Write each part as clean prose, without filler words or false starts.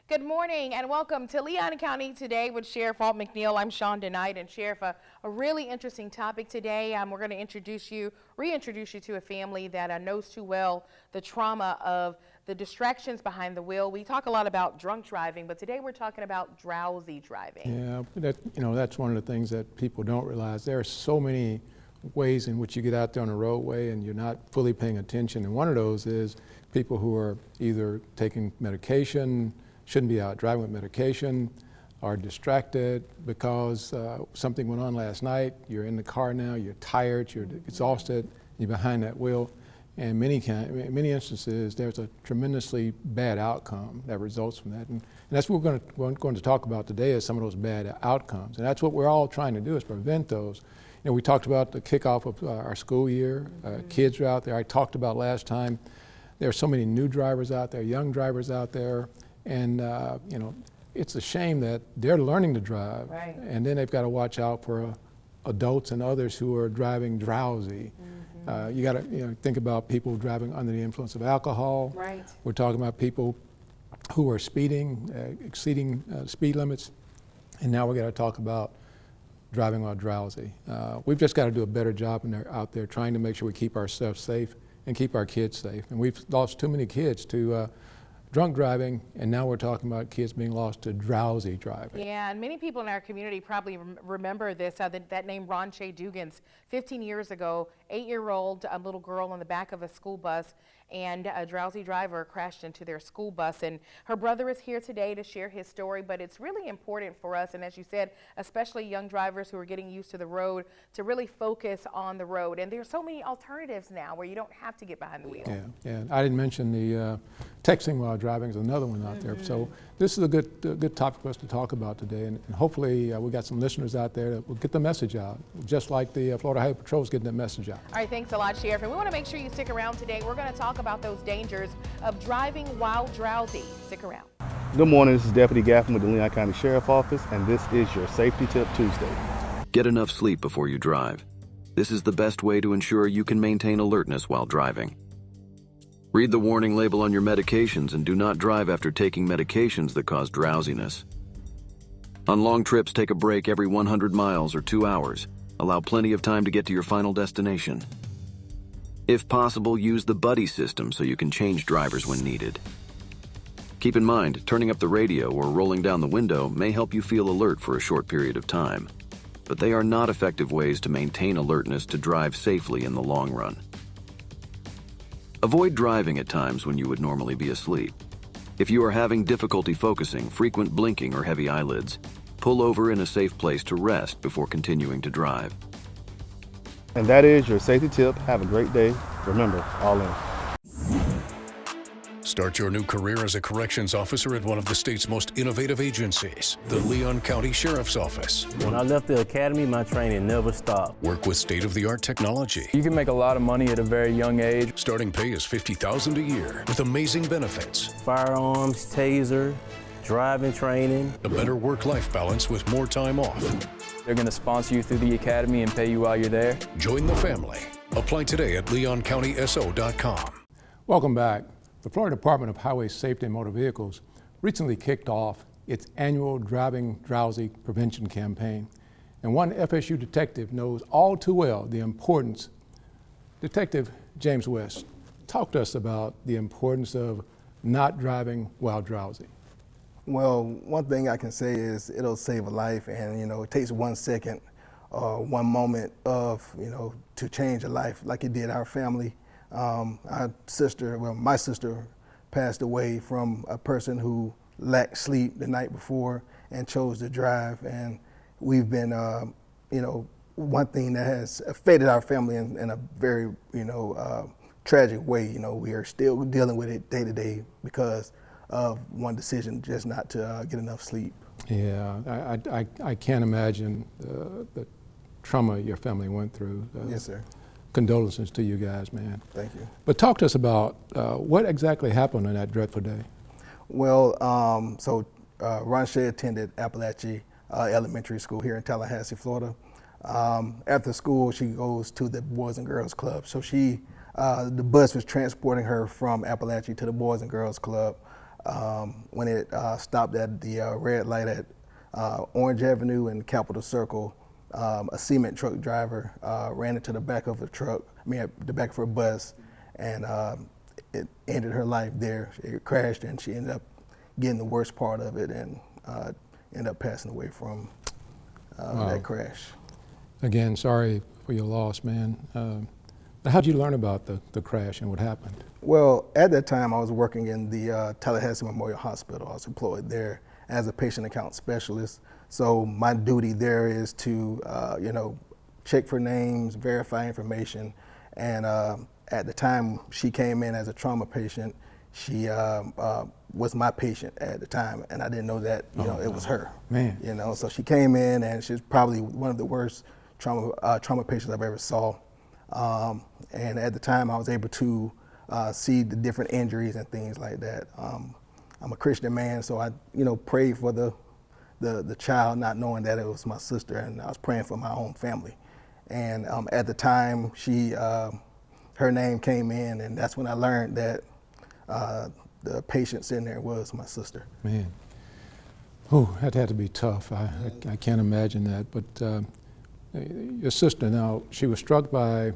Good morning and welcome to Leon County Today with Sheriff Walt McNeil. I'm Shonda Knight, and Sheriff, a really interesting topic today. We're going to reintroduce you to a family that knows too well the trauma of the distractions behind the wheel. We talk a lot about drunk driving, but today we're talking about drowsy driving. Yeah, that's one of the things that people don't realize. There are so many ways in which you get out there on the roadway and you're not fully paying attention. And one of those is people who are either taking medication, shouldn't be out driving with medication, are distracted because something went on last night. You're in the car now, you're tired, you're exhausted, you're behind that wheel. And many instances, there's a tremendously bad outcome that results from that. And that's what we're going to talk about today, is some of those bad outcomes. And that's what we're all trying to do, is prevent those. You know, we talked about the kickoff of our school year. Kids are out there. I talked about last time, there are so many new drivers out there, young drivers out there. And it's a shame that they're learning to drive, right, and then they've got to watch out for adults and others who are driving drowsy. You got to think about people driving under the influence of alcohol. Right. We're talking about people who are speeding, exceeding speed limits, and now we're going to talk about driving while drowsy. We've just got to do a better job out there trying to make sure we keep ourselves safe and keep our kids safe. And we've lost too many kids to drunk driving, and now we're talking about kids being lost to drowsy driving. Yeah, and many people in our community probably remember this, that name Ron Shea Dugans. 15 years ago, 8-year-old little girl on the back of a school bus, and a drowsy driver crashed into their school bus. And her brother is here today to share his story, but it's really important for us, and as you said, especially young drivers who are getting used to the road, to really focus on the road. And there's so many alternatives now where you don't have to get behind the wheel. Yeah. I didn't mention the texting while driving is another one out there. So this is a good topic for us to talk about today, and hopefully we got some listeners out there that will get the message out, just like the Florida Highway Patrol is getting that message out. All right, thanks a lot, Sheriff. And we want to make sure you stick around today. We're going to talk about those dangers of driving while drowsy. Stick around. Good morning, this is Deputy Gaffin with the Leon County Sheriff Office, and this is your Safety Tip Tuesday. Get enough sleep before you drive. This is the best way to ensure you can maintain alertness while driving. Read the warning label on your medications and do not drive after taking medications that cause drowsiness. On long trips, take a break every 100 miles or 2 hours. Allow plenty of time to get to your final destination. If possible, use the buddy system so you can change drivers when needed. Keep in mind, turning up the radio or rolling down the window may help you feel alert for a short period of time, but they are not effective ways to maintain alertness to drive safely in the long run. Avoid driving at times when you would normally be asleep. If you are having difficulty focusing, frequent blinking, or heavy eyelids, pull over in a safe place to rest before continuing to drive. And that is your safety tip. Have a great day. Remember, all in. Start your new career as a corrections officer at one of the state's most innovative agencies, the Leon County Sheriff's Office. When I left the academy, my training never stopped. Work with state-of-the-art technology. You can make a lot of money at a very young age. Starting pay is $50,000 a year with amazing benefits. Firearms, taser, driving training. A better work-life balance with more time off. They're going to sponsor you through the academy and pay you while you're there. Join the family. Apply today at leoncountyso.com. Welcome back. The Florida Department of Highway Safety and Motor Vehicles recently kicked off its annual Driving Drowsy Prevention Campaign. And one FSU detective knows all too well the importance. Detective James West, talk to us about the importance of not driving while drowsy. Well, one thing I can say is it'll save a life, and it takes 1 second or 1 moment of to change a life, like it did our family. My sister passed away from a person who lacked sleep the night before and chose to drive, and we've been one thing that has affected our family in a very tragic way. We are still dealing with it day to day because of one decision, just not to get enough sleep. Yeah, I can't imagine the trauma your family went through. Yes, sir. Condolences to you guys, man. Thank you. But talk to us about what exactly happened on that dreadful day. Well, Ron Shea attended Appalachia Elementary School here in Tallahassee, Florida. After school, she goes to the Boys and Girls Club. So the bus was transporting her from Appalachia to the Boys and Girls Club. when it stopped at the red light at Orange Avenue and Capitol Circle. A cement truck driver ran into the back of the back of her bus, and it ended her life there. It crashed, and she ended up getting the worst part of it, and ended up passing away from that crash. Again, sorry for your loss, man. How did you learn about the crash and what happened? Well, at that time, I was working in the Tallahassee Memorial Hospital. I was employed there as a patient account specialist. So my duty there is to, check for names, verify information, and at the time she came in as a trauma patient, she was my patient at the time, and I didn't know that it was her. Man. So she came in, and she's probably one of the worst trauma patients I've ever saw. And at the time, I was able to see the different injuries and things like that. I'm a Christian man, so I, prayed for the child, not knowing that it was my sister, and I was praying for my own family. And at the time, her name came in, and that's when I learned that the patient sitting there was my sister. Man, that had to be tough. I can't imagine that. But your sister, now, she was struck by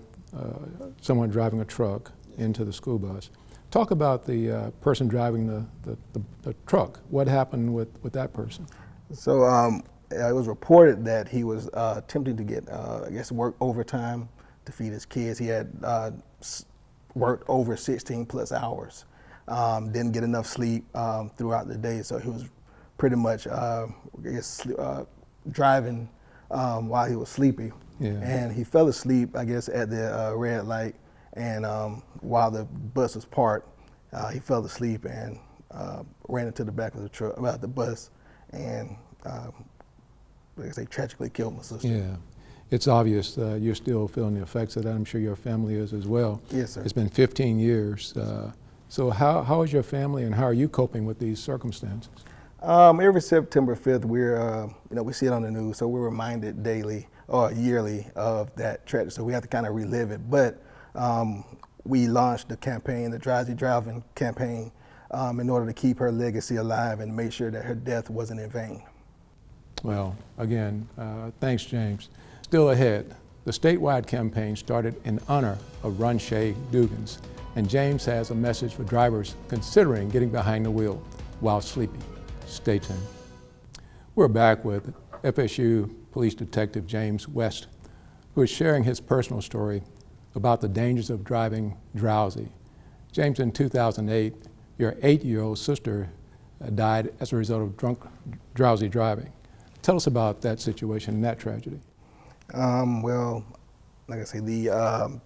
someone driving a truck into the school bus. Talk about the person driving the truck. What happened with that person? So it was reported that he was attempting to get, work overtime to feed his kids. He had worked over 16 plus hours. Didn't get enough sleep throughout the day, so he was pretty much driving while he was sleepy. Yeah. And he fell asleep, at the red light, and while the bus was parked, he fell asleep and ran into the back of the bus, and tragically killed my sister. Yeah. It's obvious you're still feeling the effects of that. I'm sure your family is as well. Yes, sir. It's been 15 years. So how is your family, and how are you coping with these circumstances? Every September 5th, we see it on the news, so we're reminded daily or yearly of that tragedy. So we have to kind of relive it. But we launched the campaign, the Drowsy Driving campaign, in order to keep her legacy alive and make sure that her death wasn't in vain. Well, again, thanks, James. Still ahead, the statewide campaign started in honor of Ronche Dugans, and James has a message for drivers considering getting behind the wheel while sleeping. Stay tuned. We're back with FSU Police Detective James West, who is sharing his personal story about the dangers of driving drowsy. James, in 2008, your 8-year-old sister died as a result of drowsy driving. Tell us about that situation and that tragedy. Well, like I say, the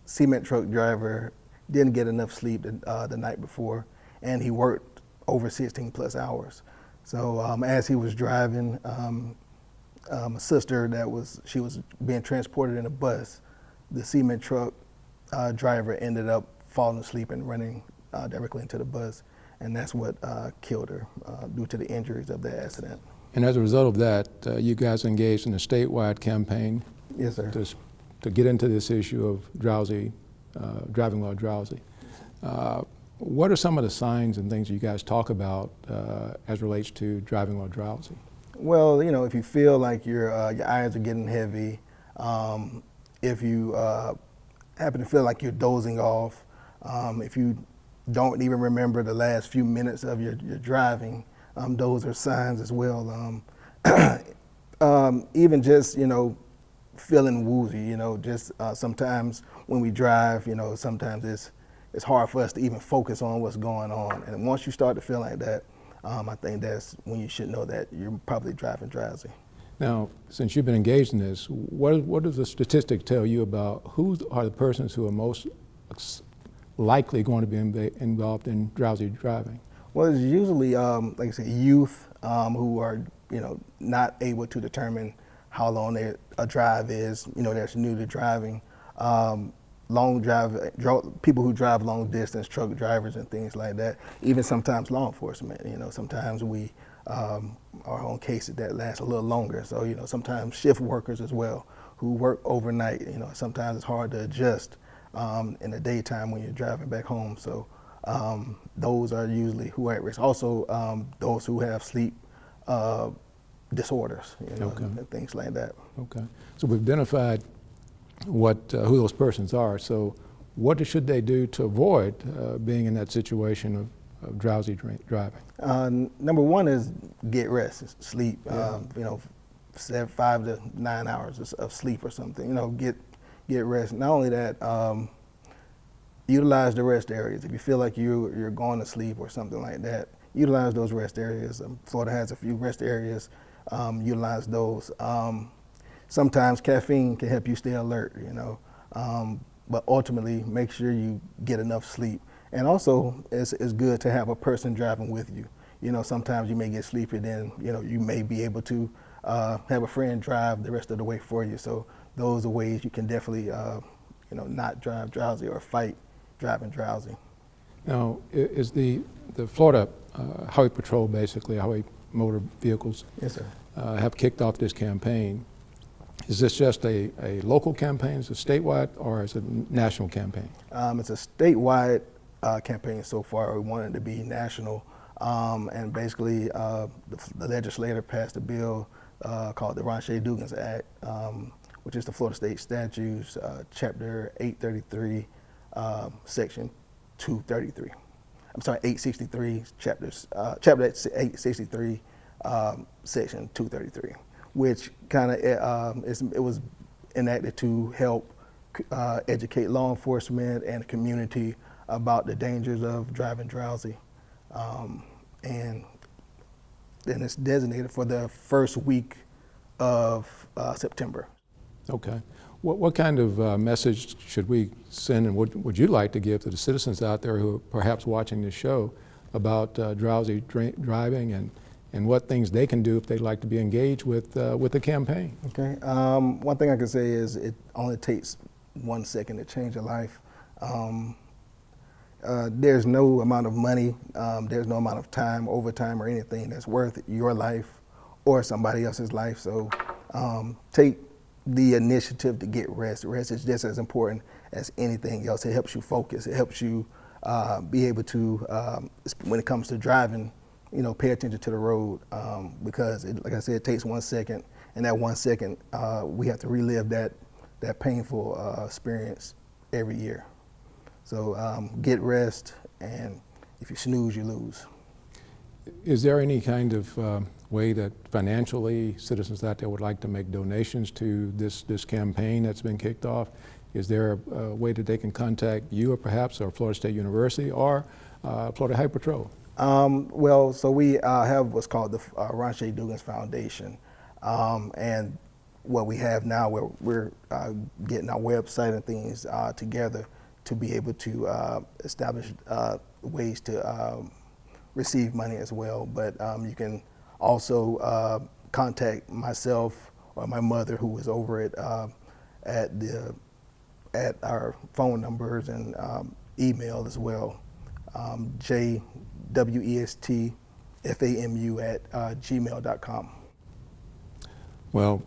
cement truck driver didn't get enough sleep the night before, and he worked over 16 plus hours. So as he was driving, a sister she was being transported in a bus, the cement truck driver ended up falling asleep and running directly into the bus, and that's what killed her due to the injuries of the accident. And as a result of that, you guys engaged in a statewide campaign. Yes, sir. To get into this issue of driving while drowsy. What are some of the signs and things you guys talk about as relates to driving while drowsy? Well, if you feel like your eyes are getting heavy, if you happen to feel like you're dozing off, if you don't even remember the last few minutes of your driving, those are signs as well. Even just, feeling woozy, sometimes when we drive, sometimes it's hard for us to even focus on what's going on. And once you start to feel like that, I think that's when you should know that you're probably driving drowsy. Now, since you've been engaged in this, what does the statistic tell you about who are the persons who are most likely going to be involved in drowsy driving? Well, it's usually, like I say, youth who are, not able to determine how long a drive is, that's new to driving. People who drive long distance, truck drivers and things like that, even sometimes law enforcement, sometimes we are on cases that last a little longer. So, sometimes shift workers as well who work overnight, sometimes it's hard to adjust in the daytime when you're driving back home. So those are usually who are at risk. Also, those who have sleep disorders, and things like that. Okay. So we've identified who those persons are. So what should they do to avoid being in that situation of drowsy driving? Number one is get rest, sleep. 5 to 9 hours of sleep or something. Get rest. Not only that, utilize the rest areas. If you feel like you're going to sleep or something like that, utilize those rest areas. Florida has a few rest areas. Utilize those. Sometimes caffeine can help you stay alert, but ultimately make sure you get enough sleep. And also, it's good to have a person driving with you. Sometimes you may get sleepy, then you may be able to have a friend drive the rest of the way for you. So those are ways you can definitely, not drive drowsy or fight driving drowsy. Now, is the Florida Highway Patrol, basically, Highway Motor Vehicles, yes, sir, have kicked off this campaign. Is this just a local campaign? Is it statewide, or is it a national campaign? It's a statewide campaign so far. We want it to be national. And basically, the legislator passed a bill called the Ranchay-Dugans Act, which is the Florida State Statutes, Chapter 833, Section 233. I'm sorry, 863, Chapter 863, Section 233, which kind of it was enacted to help educate law enforcement and the community about the dangers of driving drowsy. And then it's designated for the first week of September. Okay. What kind of message should we send, and what would you like to give to the citizens out there who are perhaps watching this show about drowsy driving and what things they can do if they'd like to be engaged with the campaign? Okay. One thing I can say is it only takes 1 second to change a life. There's no amount of money, there's no amount of time, overtime, or anything that's worth your life or somebody else's life. So take the initiative to get rest. Rest is just as important as anything else. It helps you focus. It helps you be able to, when it comes to driving, pay attention to the road, because like I said, it takes 1 second, and that 1 second, we have to relive that painful experience every year. So get rest, and if you snooze, you lose. Is there any kind of way that financially citizens out there would like to make donations to this campaign that's been kicked off? Is there a way that they can contact you or Florida State University or Florida Highway Patrol? So we have what's called the Ranchay-Dugans Foundation, and what we have now, we're getting our website and things together to be able to establish ways to receive money as well. But you can also contact myself or my mother, who is over at our phone numbers and email as well, jwestfamu@gmail.com. Well,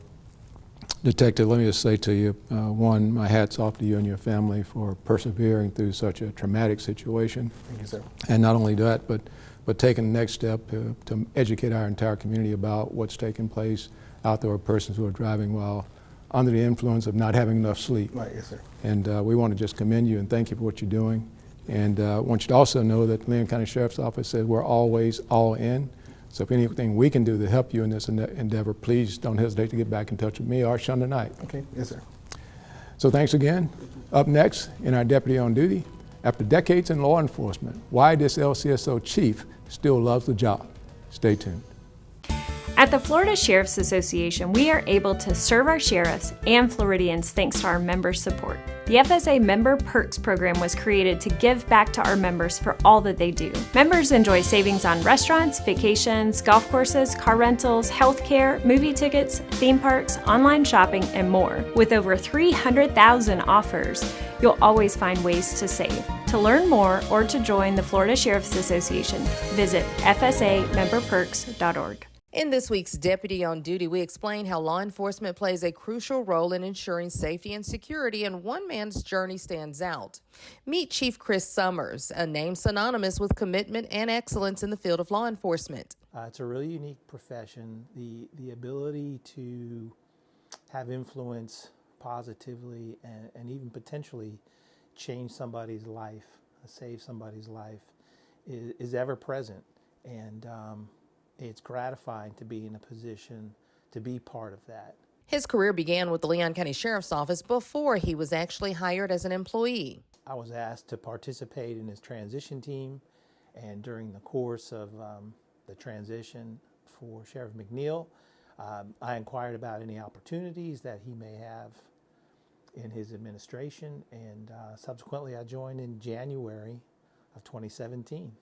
Detective, let me just say to you, one, my hat's off to you and your family for persevering through such a traumatic situation. Thank you, sir. And not only that, but taking the next step to educate our entire community about what's taking place out there with persons who are driving while under the influence of not having enough sleep. Right, yes, sir. And we want to just commend you and thank you for what you're doing. And I want you to also know that the Leon County Sheriff's Office says we're always all in. So if anything we can do to help you in this endeavor, please don't hesitate to get back in touch with me or Shonda Knight. Okay, yes, sir. So thanks again. Up next, in our Deputy on Duty, after decades in law enforcement, why this LCSO chief still loves the job. Stay tuned. At the Florida Sheriff's Association, we are able to serve our sheriffs and Floridians thanks to our member support. The FSA Member Perks program was created to give back to our members for all that they do. Members enjoy savings on restaurants, vacations, golf courses, car rentals, healthcare, movie tickets, theme parks, online shopping, and more. With over 300,000 offers, you'll always find ways to save. To learn more or to join the Florida Sheriff's Association, visit fsamemberperks.org. In this week's Deputy on Duty, we explain how law enforcement plays a crucial role in ensuring safety and security, and one man's journey stands out. Meet Chief Chris Summers, a name synonymous with commitment and excellence in the field of law enforcement. It's a really unique profession. The ability to have influence positively and even potentially change somebody's life, save somebody's life, is ever present. And it's gratifying to be in a position to be part of that. His career began with the Leon County Sheriff's Office before he was actually hired as an employee. I was asked to participate in his transition team, and during the course of the transition for Sheriff McNeil, I inquired about any opportunities that he may have in his administration, and subsequently I joined in January of 2017.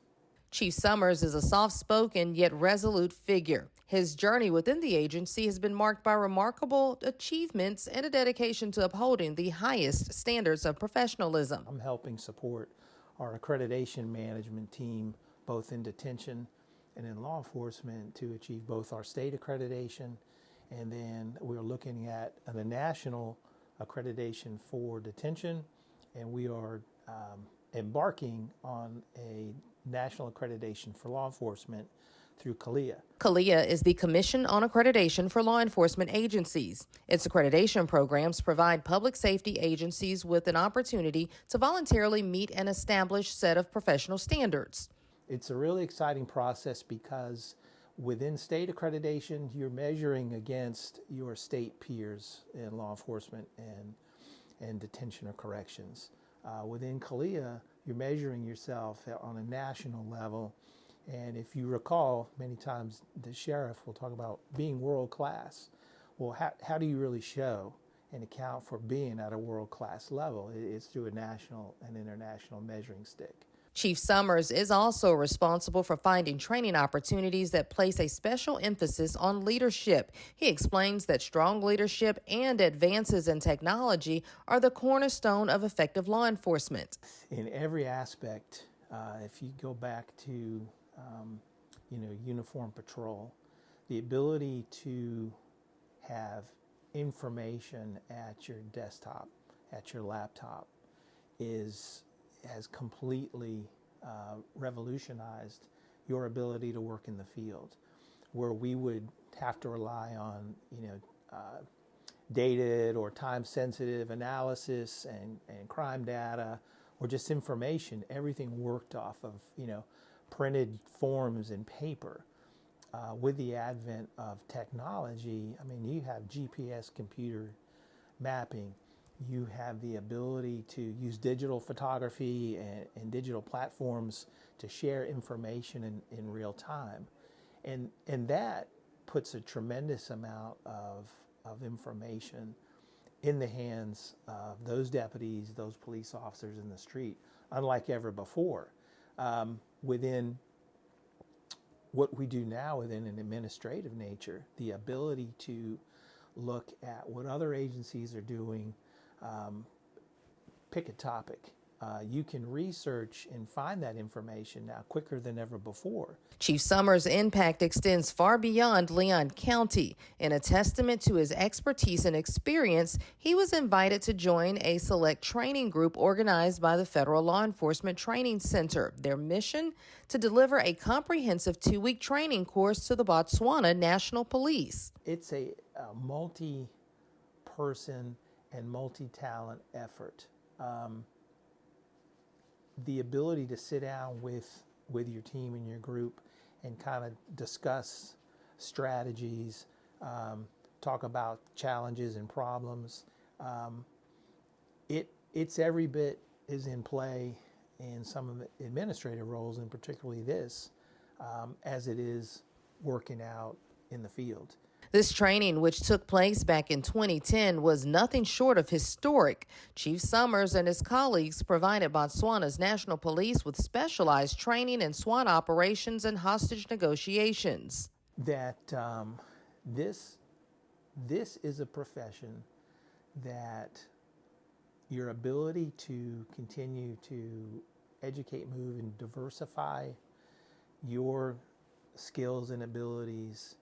Chief Summers is a soft-spoken yet resolute figure. His journey within the agency has been marked by remarkable achievements and a dedication to upholding the highest standards of professionalism. I'm helping support our accreditation management team, both in detention and in law enforcement, to achieve both our state accreditation, and then we're looking at the national accreditation for detention, and we are embarking on a national accreditation for law enforcement through CALEA. CALEA is the Commission on Accreditation for Law Enforcement Agencies. Its accreditation programs provide public safety agencies with an opportunity to voluntarily meet an established set of professional standards. It's a really exciting process because within state accreditation, you're measuring against your state peers in law enforcement and detention or corrections. Within CALEA, you're measuring yourself on a national level. And if you recall, many times the sheriff will talk about being world class. Well, how do you really show and account for being at a world class level? It's through a national and international measuring stick. Chief Summers is also responsible for finding training opportunities that place a special emphasis on leadership. He explains that strong leadership and advances in technology are the cornerstone of effective law enforcement. In every aspect, if you go back to uniform patrol, the ability to have information at your desktop, at your laptop, has completely revolutionized your ability to work in the field, where we would have to rely on dated or time-sensitive analysis and crime data or just information. Everything worked off of printed forms and paper. With the advent of technology, I mean, you have GPS computer mapping. You have the ability to use digital photography and digital platforms to share information in real time. And that puts a tremendous amount of information in the hands of those deputies, those police officers in the street, unlike ever before. Within what we do now within an administrative nature, the ability to look at what other agencies are doing, pick a topic. You can research and find that information now quicker than ever before. Chief Summers' impact extends far beyond Leon County. In a testament to his expertise and experience, he was invited to join a select training group organized by the Federal Law Enforcement Training Center. Their mission? To deliver a comprehensive 2-week training course to the Botswana National Police. It's a multi-person and multi-talent effort. The ability to sit down with your team and your group and kind of discuss strategies, talk about challenges and problems, it's every bit is in play in some of the administrative roles, and particularly this, as it is working out in the field. This training, which took place back in 2010, was nothing short of historic. Chief Summers and his colleagues provided Botswana's National Police with specialized training in SWAT operations and hostage negotiations. That this is a profession that your ability to continue to educate, move, and diversify your skills and abilities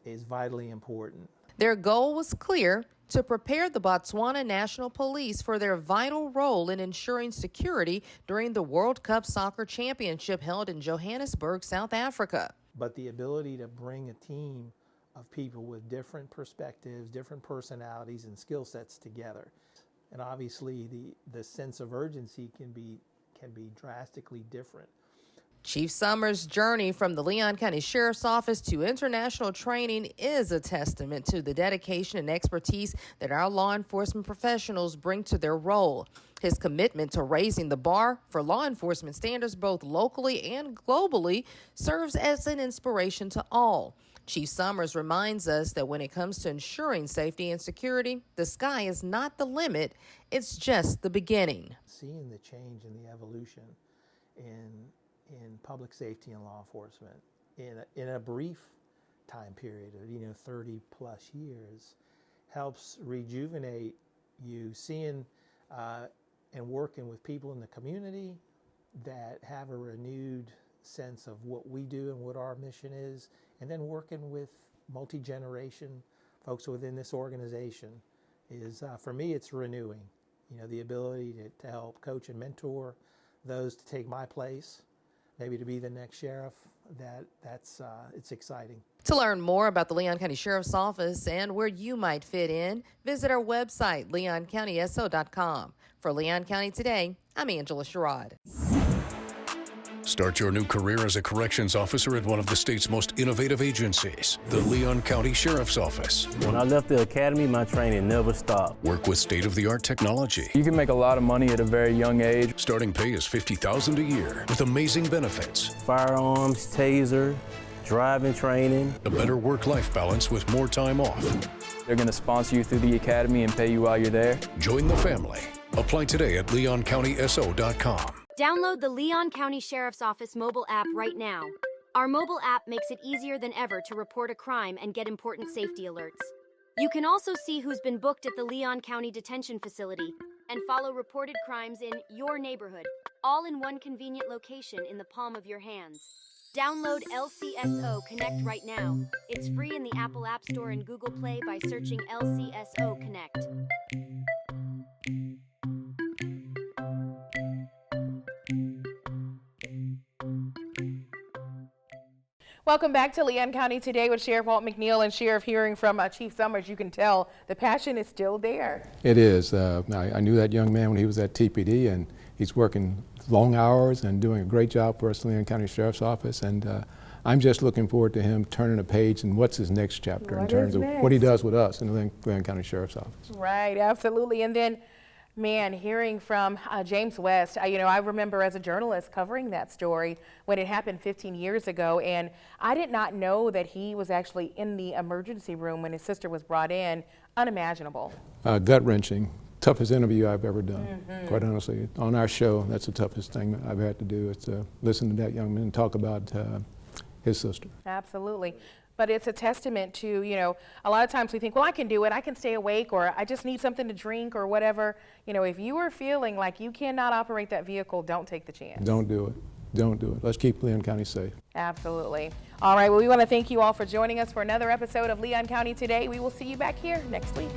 is vitally important. Their goal was clear: to prepare the Botswana National Police for their vital role in ensuring security during the World Cup Soccer Championship held in Johannesburg, South Africa. But the ability to bring a team of people with different perspectives, different personalities, and skill sets together. And obviously the sense of urgency can be drastically different. Chief Summers' journey from the Leon County Sheriff's Office to international training is a testament to the dedication and expertise that our law enforcement professionals bring to their role. His commitment to raising the bar for law enforcement standards both locally and globally serves as an inspiration to all. Chief Summers reminds us that when it comes to ensuring safety and security, the sky is not the limit, it's just the beginning. Seeing the change and the evolution in public safety and law enforcement in a brief time period of 30 plus years helps rejuvenate you, seeing and working with people in the community that have a renewed sense of what we do and what our mission is, and then working with multi-generation folks within this organization is, for me, it's renewing. The ability to help coach and mentor those to take my place, maybe to be the next sheriff, that's it's exciting. To learn more about the Leon County Sheriff's Office and where you might fit in, visit our website, leoncountyso.com. For Leon County Today, I'm Angela Sherrod. Start your new career as a corrections officer at one of the state's most innovative agencies, the Leon County Sheriff's Office. When I left the academy, my training never stopped. Work with state-of-the-art technology. You can make a lot of money at a very young age. Starting pay is $50,000 a year with amazing benefits. Firearms, taser, driving training. A better work-life balance with more time off. They're going to sponsor you through the academy and pay you while you're there. Join the family. Apply today at leoncountyso.com. Download the Leon County Sheriff's Office mobile app right now. Our mobile app makes it easier than ever to report a crime and get important safety alerts. You can also see who's been booked at the Leon County Detention Facility and follow reported crimes in your neighborhood, all in one convenient location in the palm of your hands. Download LCSO Connect right now. It's free in the Apple App Store and Google Play by searching LCSO Connect. Welcome back to Leon County Today with Sheriff Walt McNeil and Sheriff. Hearing from Chief Summers, you can tell the passion is still there. It is. I knew that young man when he was at TPD, and he's working long hours and doing a great job for us, Leon County Sheriff's Office. And I'm just looking forward to him turning a page and what's his next chapter in terms of what he does with us in the Leon County Sheriff's Office. Right, absolutely. And then, man, hearing from James West, I remember as a journalist covering that story when it happened 15 years ago, and I did not know that he was actually in the emergency room when his sister was brought in. Unimaginable. Gut-wrenching. Toughest interview I've ever done, quite honestly. On our show, that's the toughest thing I've had to do, is to listen to that young man talk about his sister. Absolutely. But it's a testament to, a lot of times we think, well, I can do it, I can stay awake, or I just need something to drink or whatever. If you are feeling like you cannot operate that vehicle, don't take the chance. Don't do it. Don't do it. Let's keep Leon County safe. Absolutely. All right, well, we want to thank you all for joining us for another episode of Leon County Today. We will see you back here next week.